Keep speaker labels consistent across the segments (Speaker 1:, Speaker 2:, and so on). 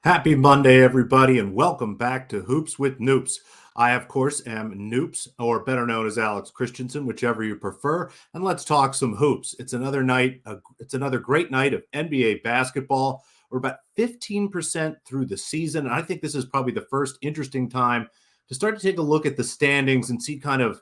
Speaker 1: Happy Monday, everybody, and welcome back to Hoops with Noops. I, of course, am Noops, or better known as Alex Christensen, whichever you prefer, and let's talk some hoops. It's another night. It's another great night of NBA basketball. We're about 15% through the season, and I think this is probably the first interesting time to start to take a look at the standings and see kind of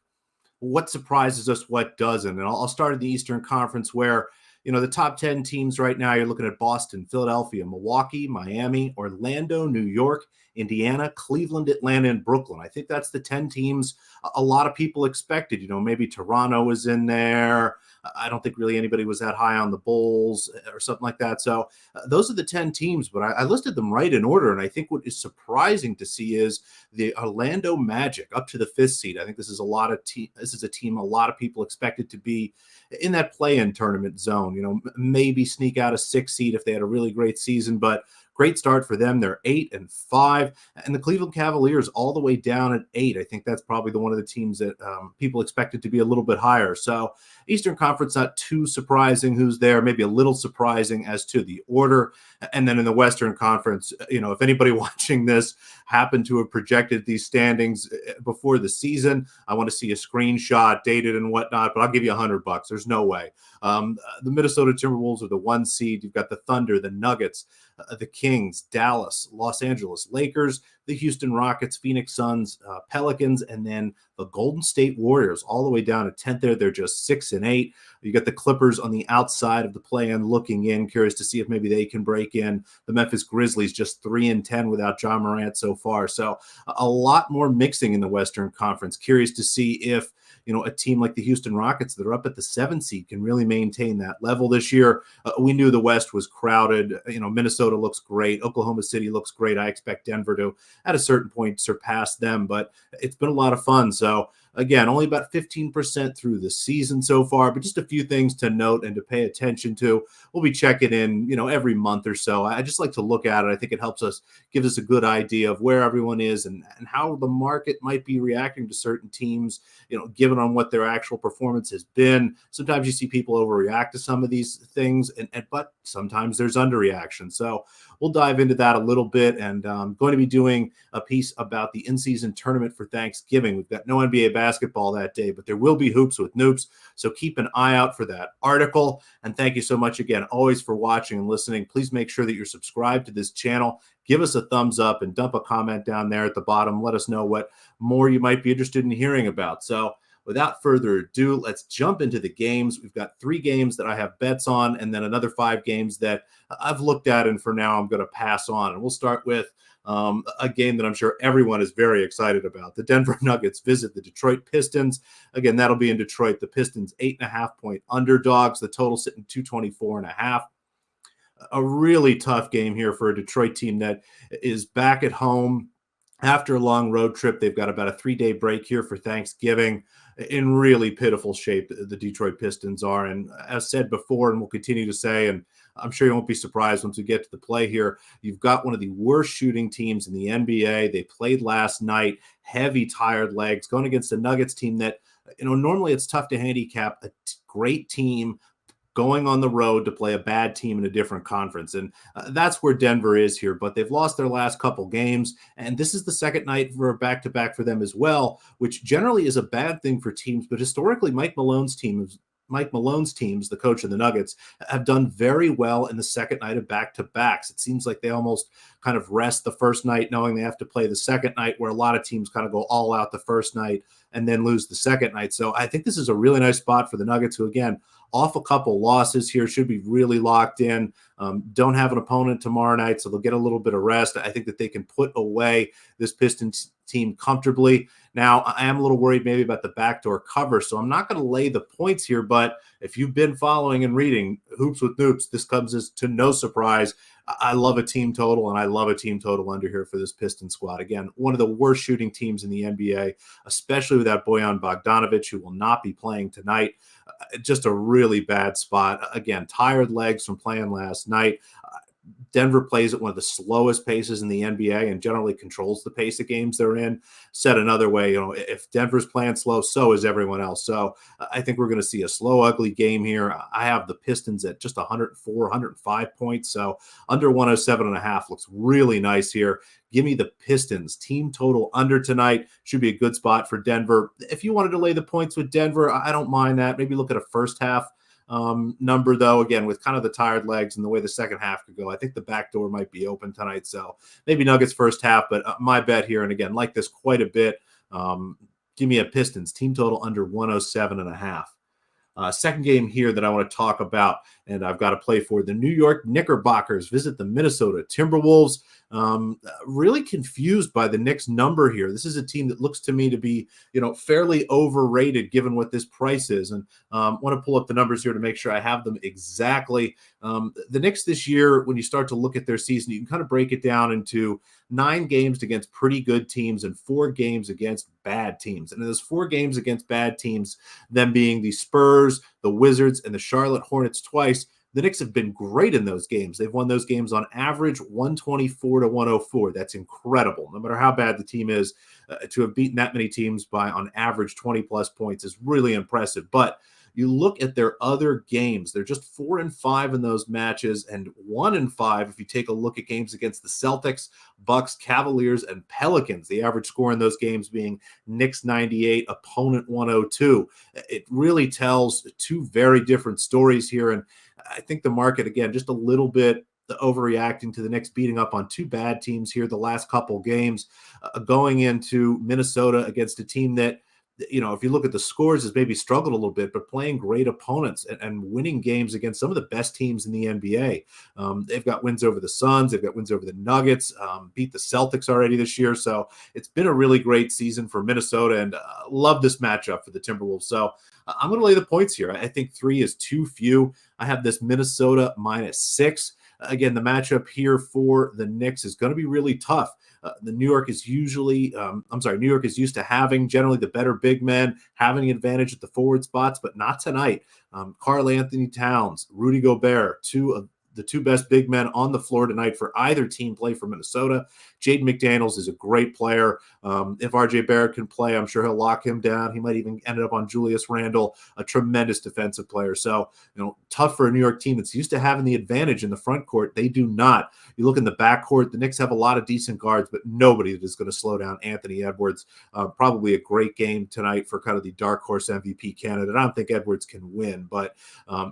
Speaker 1: what surprises us, what doesn't. And I'll start in the Eastern Conference where, the top 10 teams right now, you're looking at Boston, Philadelphia, Milwaukee, Miami, Orlando, New York, Indiana, Cleveland, Atlanta, and Brooklyn. I think that's the 10 teams a lot of people expected. Maybe Toronto was in there. I don't think really anybody was that high on the Bulls or something like that. So those are the 10 teams, but I listed them right in order. And I think what is surprising to see is the Orlando Magic up to the 5th seed. I think this is this is a team a lot of people expected to be in that play-in tournament zone, maybe sneak out a 6th seed if they had a really great season, but great start for them. They're 8-5, and the Cleveland Cavaliers all the way down at 8. I think that's probably one of the teams that people expected to be a little bit higher. So Eastern Conference, not too surprising who's there, maybe a little surprising as to the order. And then in the Western Conference, if anybody watching this happened to have projected these standings before the season, I want to see a screenshot, dated and whatnot, but I'll give you $100. There's no way. The Minnesota Timberwolves are the 1 seed. You've got the Thunder, the Nuggets, the Kings, Dallas, Los Angeles Lakers, the Houston Rockets, Phoenix Suns, Pelicans, and then the Golden State Warriors all the way down to 10th there. They're just 6-8. You got the Clippers on the outside of the play-in looking in, curious to see if maybe they can break in. The Memphis Grizzlies just 3-10 without John Morant so far. So a lot more mixing in the Western Conference. Curious to see if a team like the Houston Rockets that are up at the 7th seed can really maintain that level this year. We knew the West was crowded. Minnesota looks great. Oklahoma City looks great. I expect Denver to, at a certain point, surpass them, but it's been a lot of fun. So again, only about 15% through the season so far, but just a few things to note and to pay attention to. We'll be checking in, every month or so. I just like to look at it. I think it helps us, gives us a good idea of where everyone is and how the market might be reacting to certain teams, given on what their actual performance has been. Sometimes you see people overreact to some of these things, but sometimes there's underreaction. So we'll dive into that a little bit, and I'm going to be doing a piece about the in-season tournament for Thanksgiving. We've got no NBA basketball that day, but there will be Hoops with Noops, so keep an eye out for that article. And thank you so much again, always, for watching and listening. Please make sure that you're subscribed to this channel. Give us a thumbs up and dump a comment down there at the bottom. Let us know what more you might be interested in hearing about. So without further ado, let's jump into the games. We've got 3 games that I have bets on, and then another 5 games that I've looked at, and for now I'm going to pass on. And we'll start with a game that I'm sure everyone is very excited about. The Denver Nuggets visit the Detroit Pistons. Again, that'll be in Detroit. The Pistons 8.5-point underdogs. The total sitting 224.5. A really tough game here for a Detroit team that is back at home after a long road trip. They've got about a 3-day break here for Thanksgiving. In really pitiful shape, the Detroit Pistons are. And as said before, and we'll continue to say, and I'm sure you won't be surprised once we get to the play here, you've got one of the worst shooting teams in the NBA. They played last night, heavy, tired legs, going against a Nuggets team that, normally it's tough to handicap a great team going on the road to play a bad team in a different conference. And that's where Denver is here. But they've lost their last couple games, and this is the second night for a back-to-back for them as well, which generally is a bad thing for teams. But historically, Mike Malone's teams, the coach of the Nuggets, have done very well in the second night of back-to-backs. It seems like they almost kind of rest the first night knowing they have to play the second night, where a lot of teams kind of go all out the first night and then lose the second night. So I think this is a really nice spot for the Nuggets, who, again, off a couple losses here, should be really locked in. Don't have an opponent tomorrow night, so they'll get a little bit of rest. I think that they can put away this Pistons team comfortably. Now, I am a little worried maybe about the backdoor cover, so I'm not going to lay the points here, but if you've been following and reading Hoops with Noops, this comes as to no surprise. I love a team total, and I love a team total under here for this Piston squad. Again, one of the worst shooting teams in the NBA, especially without Bojan Bogdanovic, who will not be playing tonight. Just a really bad spot. Again, tired legs from playing last night. Denver plays at one of the slowest paces in the NBA and generally controls the pace of games they're in. Said another way, if Denver's playing slow, so is everyone else. So I think we're going to see a slow, ugly game here. I have the Pistons at just 104, 105 points. So under 107.5 looks really nice here. Give me the Pistons. Team total under tonight. Should be a good spot for Denver. If you wanted to lay the points with Denver, I don't mind that. Maybe look at a first half number, though, again, with kind of the tired legs and the way the second half could go. I think the back door might be open tonight. So maybe Nuggets first half, but my bet here, and again, like this quite a bit, give me a Pistons. Team total under 107.5. Second game here that I want to talk about, and I've got to play for the New York Knickerbockers visit the Minnesota Timberwolves. Really confused by the Knicks number here. This is a team that looks to me to be, fairly overrated given what this price is. And want to pull up the numbers here to make sure I have them exactly. The Knicks this year, when you start to look at their season, you can kind of break it down into 9 games against pretty good teams and 4 games against bad teams. And those 4 games against bad teams, them being the Spurs, the Wizards, and the Charlotte Hornets twice, the Knicks have been great in those games. They've won those games on average 124 to 104. That's incredible. No matter how bad the team is, to have beaten that many teams by on average 20 plus points is really impressive. But you look at their other games, they're just 4-5 in those matches and 1-5 if you take a look at games against the Celtics, Bucks, Cavaliers, and Pelicans. The average score in those games being Knicks 98, opponent 102. It really tells 2 very different stories here. And I think the market, again, just a little bit overreacting to the Knicks beating up on 2 bad teams here the last couple games, going into Minnesota against a team that, if you look at the scores, has maybe struggled a little bit, but playing great opponents and winning games against some of the best teams in the NBA. They've got wins over the Suns. They've got wins over the Nuggets, beat the Celtics already this year. So it's been a really great season for Minnesota, and love this matchup for the Timberwolves. So I'm going to lay the points here. I think 3 is too few. I have this Minnesota -6. Again, the matchup here for the Knicks is going to be really tough. New York is used to having generally the better big men, having an advantage at the forward spots, but not tonight. Karl Anthony Towns, Rudy Gobert, 2 of the 2 best big men on the floor tonight for either team play for Minnesota. Jaden McDaniels is a great player. If RJ Barrett can play, I'm sure he'll lock him down. He might even end up on Julius Randle, a tremendous defensive player. So, tough for a New York team that's used to having the advantage in the front court. They do not. You look in the backcourt, the Knicks have a lot of decent guards, but nobody that is going to slow down Anthony Edwards. Probably a great game tonight for kind of the dark horse MVP candidate. I don't think Edwards can win, but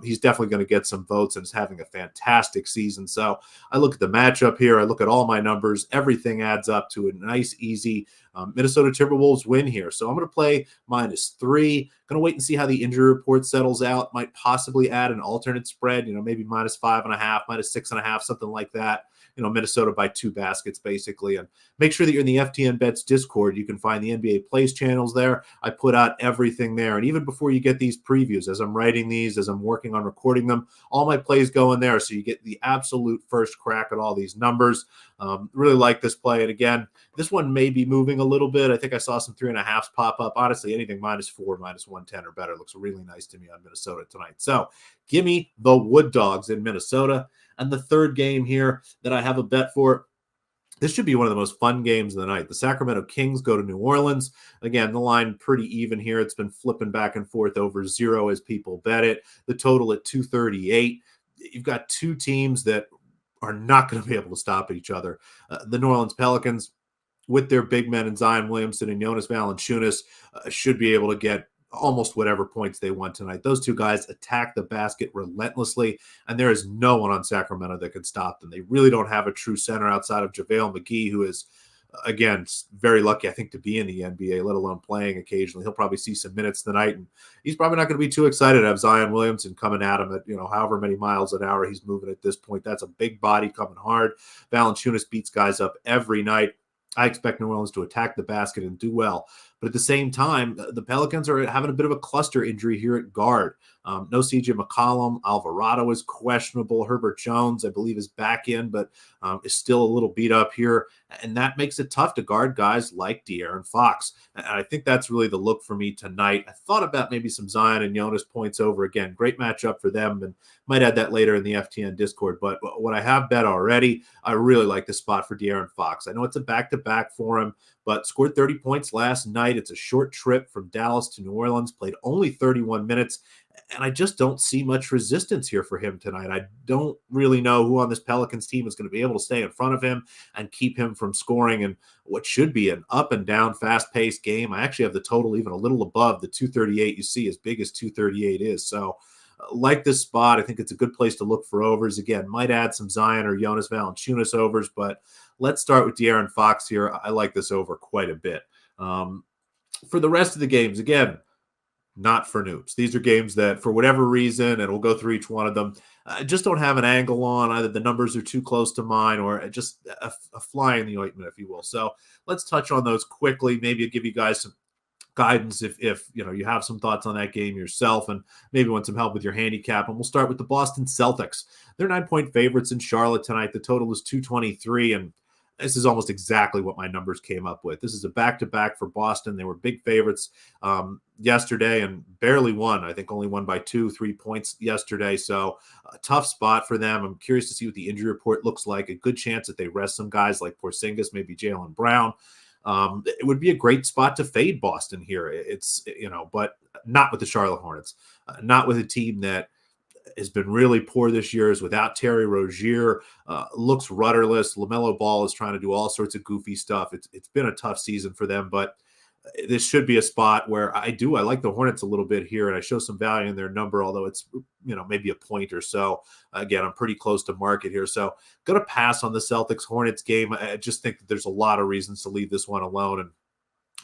Speaker 1: he's definitely going to get some votes and is having a fantastic season. So I look at the matchup here. I look at all my numbers. Everything adds up to a nice, easy Minnesota Timberwolves win here. So I'm going to play -3. Going to wait and see how the injury report settles out. Might possibly add an alternate spread, maybe -5.5, -6.5, something like that. Minnesota by 2 baskets, basically. And make sure that you're in the FTN Bets Discord. You can find the NBA Plays channels there. I put out everything there. And even before you get these previews, as I'm writing these, as I'm working on recording them, all my plays go in there. So you get the absolute first crack at all these numbers. Really like this play. And again, this one may be moving a little bit. I think I saw some 3.5s pop up. Honestly, anything -4, -110 or better looks really nice to me on Minnesota tonight. So give me the Wood Dogs in Minnesota. And the third game here that I have a bet for, this should be one of the most fun games of the night. The Sacramento Kings go to New Orleans. Again, the line pretty even here. It's been flipping back and forth over 0 as people bet it. The total at 238. You've got 2 teams that are not going to be able to stop each other. The New Orleans Pelicans, with their big men in Zion Williamson and Jonas Valanciunas, should be able to get almost whatever points they want tonight. Those 2 guys attack the basket relentlessly, and there is no one on Sacramento that can stop them. They really don't have a true center outside of JaVale McGee, who is, again, very lucky, I think, to be in the NBA, let alone playing occasionally. He'll probably see some minutes tonight, and he's probably not going to be too excited to have Zion Williamson coming at him at, however many miles an hour he's moving at this point. That's a big body coming hard. Valanciunas beats guys up every night. I expect New Orleans to attack the basket and do well. But at the same time, the Pelicans are having a bit of a cluster injury here at guard. No CJ McCollum. Alvarado is questionable. Herbert Jones, I believe, is back in, but is still a little beat up here. And that makes it tough to guard guys like De'Aaron Fox. And I think that's really the look for me tonight. I thought about maybe some Zion and Jonas points over again. Great matchup for them, and might add that later in the FTN Discord. But what I have bet already, I really like the spot for De'Aaron Fox. I know it's a back-to-back for him, but scored 30 points last night. It's a short trip from Dallas to New Orleans, played only 31 minutes. And I just don't see much resistance here for him tonight. I don't really know who on this Pelicans team is going to be able to stay in front of him and keep him from scoring in what should be an up and down, fast-paced game. I actually have the total even a little above the 238 you see, as big as 238 is. So like this spot, I think it's a good place to look for overs. Again, might add some Zion or Jonas Valanciunas overs, but let's start with De'Aaron Fox here. I like this over quite a bit. For the rest of the games, again, not for Noops. These are games that, for whatever reason, and we'll go through each one of them, just don't have an angle on. Either the numbers are too close to mine or just a fly in the ointment, if you will. So let's touch on those quickly. Maybe I'll give you guys some guidance if you have some thoughts on that game yourself and maybe want some help with your handicap. And we'll start with the Boston Celtics. They're 9-point favorites in Charlotte tonight. The total is 223, and this is almost exactly what my numbers came up with. This is a back-to-back for Boston. They were big favorites yesterday and barely won. I think only won by 2-3 points yesterday. So a tough spot for them. I'm curious to see what the injury report looks like. A good chance that they rest some guys like Porzingis, maybe Jaylen Brown. It would be a great spot to fade Boston here. But not with the Charlotte Hornets, not with a team that has been really poor this year, is without Terry Rozier, looks rudderless. LaMelo Ball is trying to do all sorts of goofy stuff. It's been a tough season for them, but this should be a spot where I like the Hornets a little bit here, and I show some value in their number, although it's maybe a point or so. Again, I'm pretty close to market here, so going to pass on the Celtics-Hornets game. I just think that there's a lot of reasons to leave this one alone, and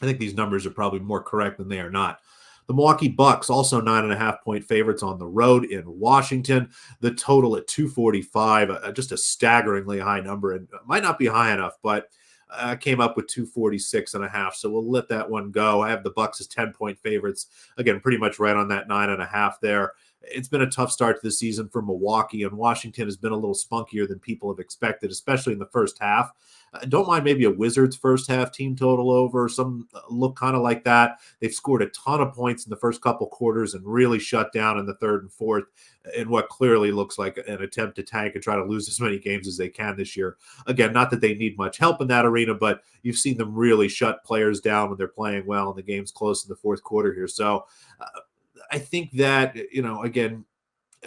Speaker 1: I think these numbers are probably more correct than they are not. The Milwaukee Bucks, also 9.5-point favorites on the road in Washington. The total at 245, just a staggeringly high number, and might not be high enough, but I came up with 246.5, so we'll let that one go. I have the Bucks as 10-point favorites. Again, pretty much right on that 9.5 there. It's been a tough start to the season for Milwaukee, and Washington has been a little spunkier than people have expected, especially in the first half. Don't mind maybe a Wizards first half team total over, some look kind of like that. They've scored a ton of points in the first couple quarters and really shut down in the third and fourth in what clearly looks like an attempt to tank and try to lose as many games as they can this year. Again, not that they need much help in that arena, but you've seen them really shut players down when they're playing well and the game's close in the fourth quarter here. So I think that, again,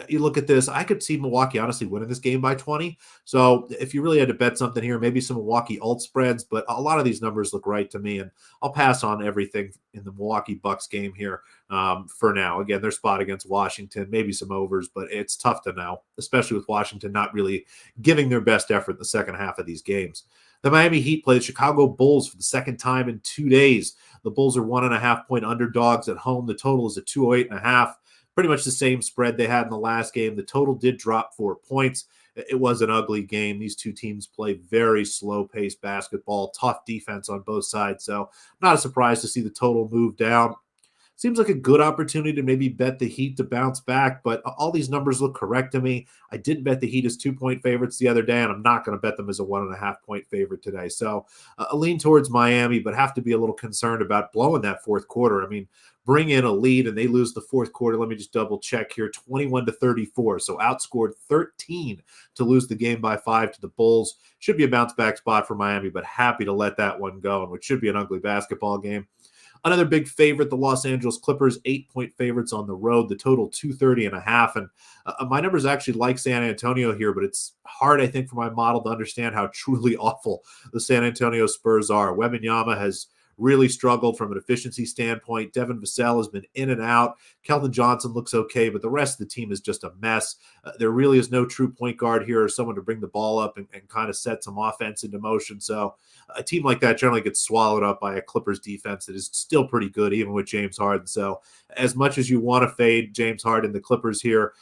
Speaker 1: you look at this, I could see Milwaukee honestly winning this game by 20. So if you really had to bet something here, maybe some Milwaukee alt spreads, but a lot of these numbers look right to me, and I'll pass on everything in the Milwaukee Bucks game here for now. Again, their spot against Washington, maybe some overs, but it's tough to know, especially with Washington not really giving their best effort in the second half of these games. The Miami Heat play the Chicago Bulls for the second time in 2 days. The Bulls are 1.5-point underdogs at home. The total is at 208.5. Pretty much the same spread they had in the last game. The total did drop 4 points. It was an ugly game. These two teams play very slow-paced basketball, tough defense on both sides. So not a surprise to see the total move down. Seems like a good opportunity to maybe bet the Heat to bounce back, but all these numbers look correct to me. I did bet the Heat as 2-point favorites the other day, and I'm not going to bet them as a 1.5-point favorite today. So I lean towards Miami, but have to be a little concerned about blowing that fourth quarter. I mean, bring in a lead and they lose the fourth quarter. Let me just double check here. 21-34. So outscored 13 to lose the game by 5 to the Bulls. Should be a bounce back spot for Miami, but happy to let that one go, and which should be an ugly basketball game. Another big favorite, the Los Angeles Clippers, 8-point favorites on the road. The total 230.5. And my numbers actually like San Antonio here, but it's hard, I think, for my model to understand how truly awful the San Antonio Spurs are. Wembanyama has really struggled from an efficiency standpoint. Devin Vassell has been in and out. Keldon Johnson looks okay, but the rest of the team is just a mess. There really is no true point guard here or someone to bring the ball up and kind of set some offense into motion. So a team like that generally gets swallowed up by a Clippers defense that is still pretty good, even with James Harden. So as much as you want to fade James Harden, the Clippers here,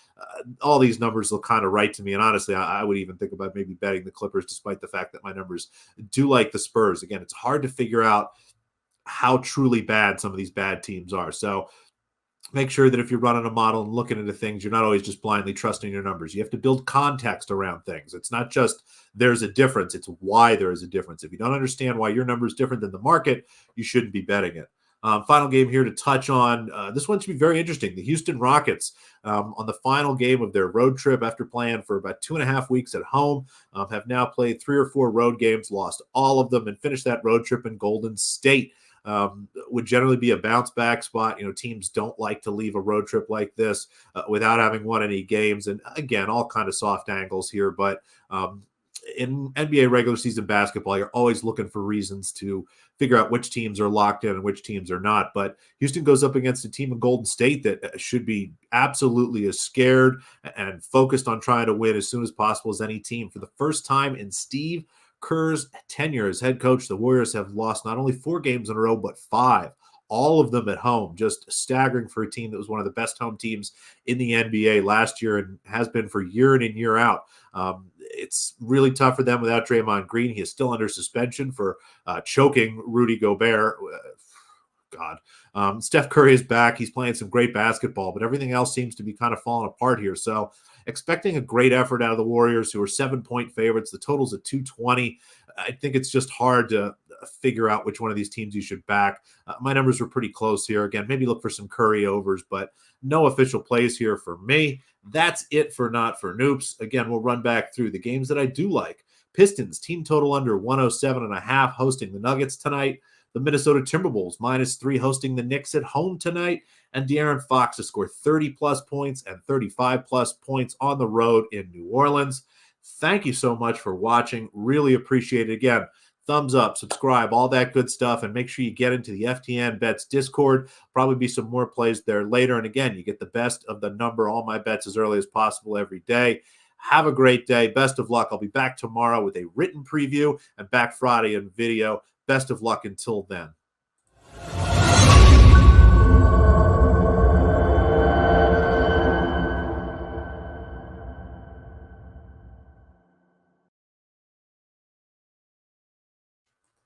Speaker 1: all these numbers look kind of right to me. And honestly, I would even think about maybe betting the Clippers, despite the fact that my numbers do like the Spurs. Again, it's hard to figure out how truly bad some of these bad teams are. So make sure that if you're running a model and looking into things, you're not always just blindly trusting your numbers. You have to build context around things. It's not just there's a difference, it's why there is a difference. If you don't understand why your number is different than the market, you shouldn't be betting it. Final game here to touch on. This one should be very interesting. The Houston Rockets, on the final game of their road trip after playing for about 2.5 weeks at home, have now played 3 or 4 road games, lost all of them, and finished that road trip in Golden State. Would generally be a bounce back spot. Teams don't like to leave a road trip like this without having won any games. And again, all kind of soft angles here, but in NBA regular season basketball, you're always looking for reasons to figure out which teams are locked in and which teams are not. But Houston goes up against a team in Golden State that should be absolutely as scared and focused on trying to win as soon as possible as any team. For the first time in Steve Kerr's tenure as head coach, the Warriors have lost not only 4 games in a row, but 5. All of them at home. Just staggering for a team that was one of the best home teams in the NBA last year and has been for year in and year out. It's really tough for them without Draymond Green. He is still under suspension for choking Rudy Gobert. Steph Curry is back. He's playing some great basketball, but everything else seems to be kind of falling apart here. So expecting a great effort out of the Warriors, who are 7-point favorites. The total's at 220. I think it's just hard to figure out which one of these teams you should back. My numbers were pretty close here. Again, maybe look for some Curry overs, but no official plays here for me. That's it for Not for Noops. Again, we'll run back through the games that I do like. Pistons, team total under 107.5, hosting the Nuggets tonight. The Minnesota Timberwolves, -3, hosting the Knicks at home tonight. And De'Aaron Fox to score 30-plus points and 35-plus points on the road in New Orleans. Thank you so much for watching. Really appreciate it. Again, thumbs up, subscribe, all that good stuff, and make sure you get into the FTN Bets Discord. Probably be some more plays there later. And again, you get the best of the number, all my bets as early as possible every day. Have a great day. Best of luck. I'll be back tomorrow with a written preview and back Friday in video. Best of luck until then.